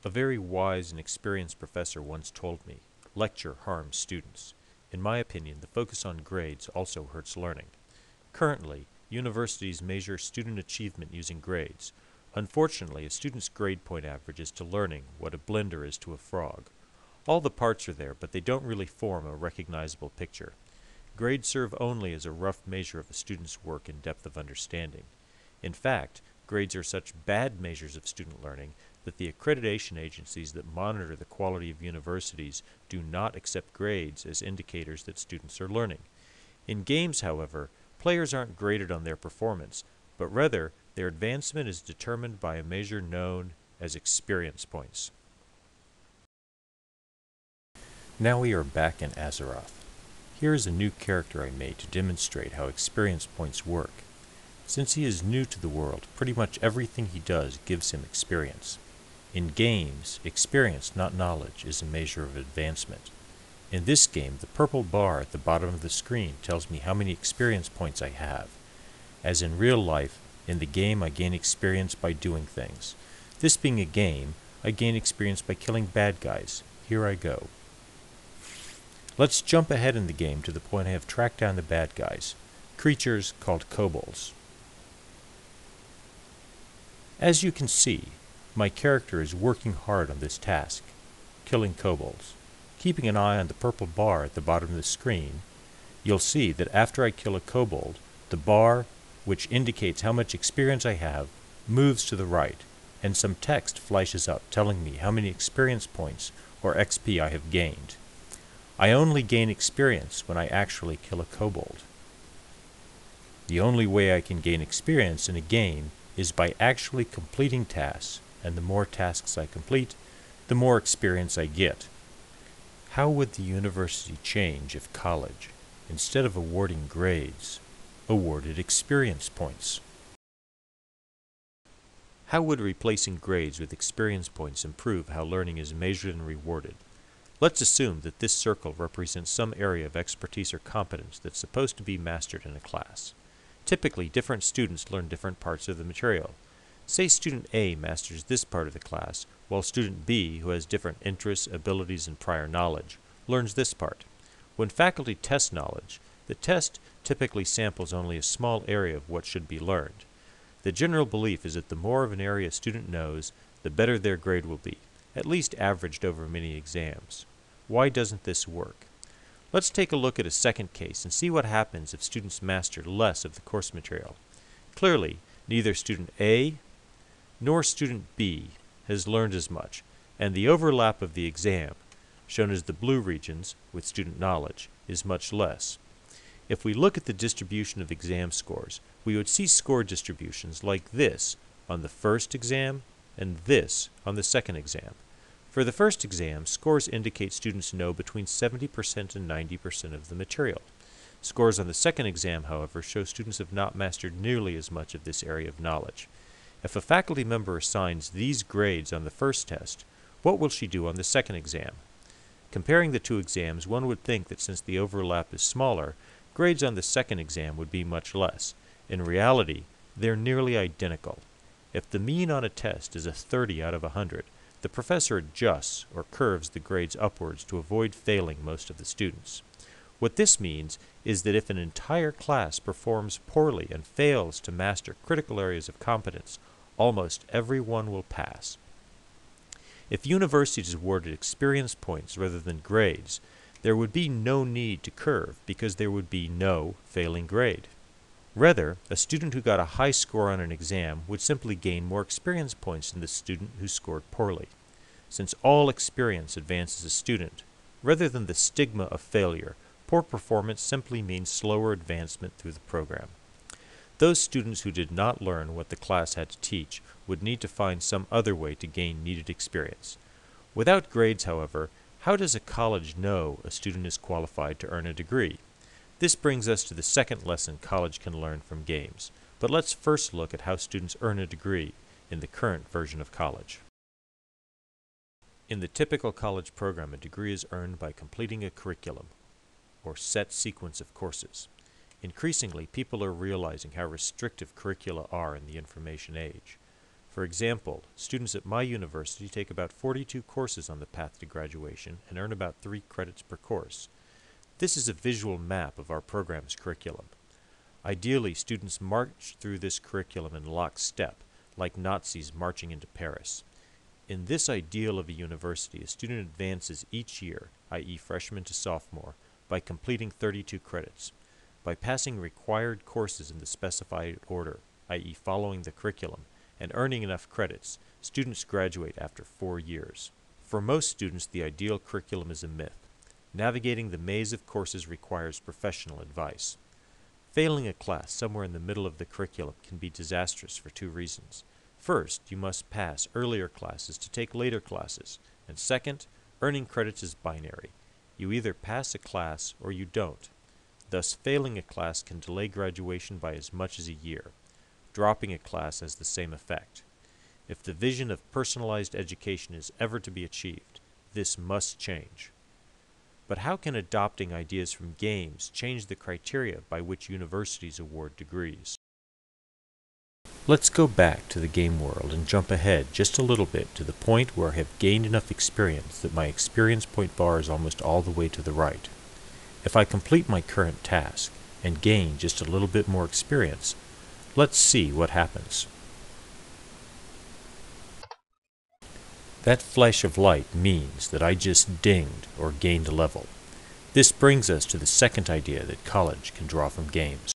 A very wise and experienced professor once told me, "Lecture harms students." In my opinion, the focus on grades also hurts learning. Currently, universities measure student achievement using grades. Unfortunately, a student's grade point average is to learning what a blender is to a frog. All the parts are there, but they don't really form a recognizable picture. Grades serve only as a rough measure of a student's work and depth of understanding. In fact, grades are such bad measures of student learning that the accreditation agencies that monitor the quality of universities do not accept grades as indicators that students are learning. In games, however, players aren't graded on their performance, but rather their advancement is determined by a measure known as experience points. Now we are back in Azeroth. Here is a new character I made to demonstrate how experience points work. Since he is new to the world, pretty much everything he does gives him experience. In games, experience, not knowledge, is a measure of advancement. In this game, the purple bar at the bottom of the screen tells me how many experience points I have. As in real life, in the game I gain experience by doing things. This being a game, I gain experience by killing bad guys. Here I go. Let's jump ahead in the game to the point I have tracked down the bad guys, creatures called kobolds. As you can see, my character is working hard on this task, killing kobolds. Keeping an eye on the purple bar at the bottom of the screen, you'll see that after I kill a kobold, the bar, which indicates how much experience I have, moves to the right, and some text flashes up telling me how many experience points or XP I have gained. I only gain experience when I actually kill a kobold. The only way I can gain experience in a game is by actually completing tasks, and the more tasks I complete, the more experience I get. How would the university change if college, instead of awarding grades, awarded experience points? How would replacing grades with experience points improve how learning is measured and rewarded? Let's assume that this circle represents some area of expertise or competence that's supposed to be mastered in a class. Typically, different students learn different parts of the material. Say student A masters this part of the class, while student B, who has different interests, abilities, and prior knowledge, learns this part. When faculty test knowledge, the test typically samples only a small area of what should be learned. The general belief is that the more of an area a student knows, the better their grade will be, at least averaged over many exams. Why doesn't this work? Let's take a look at a second case and see what happens if students master less of the course material. Clearly, neither student A nor student B has learned as much, and the overlap of the exam, shown as the blue regions with student knowledge, is much less. If we look at the distribution of exam scores, we would see score distributions like this on the first exam and this on the second exam. For the first exam, scores indicate students know between 70% and 90% of the material. Scores on the second exam, however, show students have not mastered nearly as much of this area of knowledge. If a faculty member assigns these grades on the first test, what will she do on the second exam? Comparing the two exams, one would think that since the overlap is smaller, grades on the second exam would be much less. In reality, they're nearly identical. If the mean on a test is a 30 out of 100, the professor adjusts or curves the grades upwards to avoid failing most of the students. What this means is that if an entire class performs poorly and fails to master critical areas of competence, almost everyone will pass. If universities awarded experience points rather than grades, there would be no need to curve because there would be no failing grade. Rather, a student who got a high score on an exam would simply gain more experience points than the student who scored poorly. Since all experience advances a student, rather than the stigma of failure, poor performance simply means slower advancement through the program. Those students who did not learn what the class had to teach would need to find some other way to gain needed experience. Without grades, however, how does a college know a student is qualified to earn a degree? This brings us to the second lesson college can learn from games, but let's first look at how students earn a degree in the current version of college. In the typical college program, a degree is earned by completing a curriculum, or set sequence of courses. Increasingly, people are realizing how restrictive curricula are in the information age. For example, students at my university take about 42 courses on the path to graduation and earn about 3 credits per course. This is a visual map of our program's curriculum. Ideally, students march through this curriculum in lockstep, like Nazis marching into Paris. In this ideal of a university, a student advances each year, i.e. freshman to sophomore, by completing 32 credits. By passing required courses in the specified order, i.e. following the curriculum, and earning enough credits, students graduate after 4 years. For most students, the ideal curriculum is a myth. Navigating the maze of courses requires professional advice. Failing a class somewhere in the middle of the curriculum can be disastrous for 2 reasons. First, you must pass earlier classes to take later classes, and second, earning credits is binary. You either pass a class or you don't. Thus, failing a class can delay graduation by as much as a year. Dropping a class has the same effect. If the vision of personalized education is ever to be achieved, this must change. But how can adopting ideas from games change the criteria by which universities award degrees? Let's go back to the game world and jump ahead just a little bit to the point where I have gained enough experience that my experience point bar is almost all the way to the right. If I complete my current task and gain just a little bit more experience, let's see what happens. That flash of light means that I just dinged or gained a level. This brings us to the second idea that college can draw from games.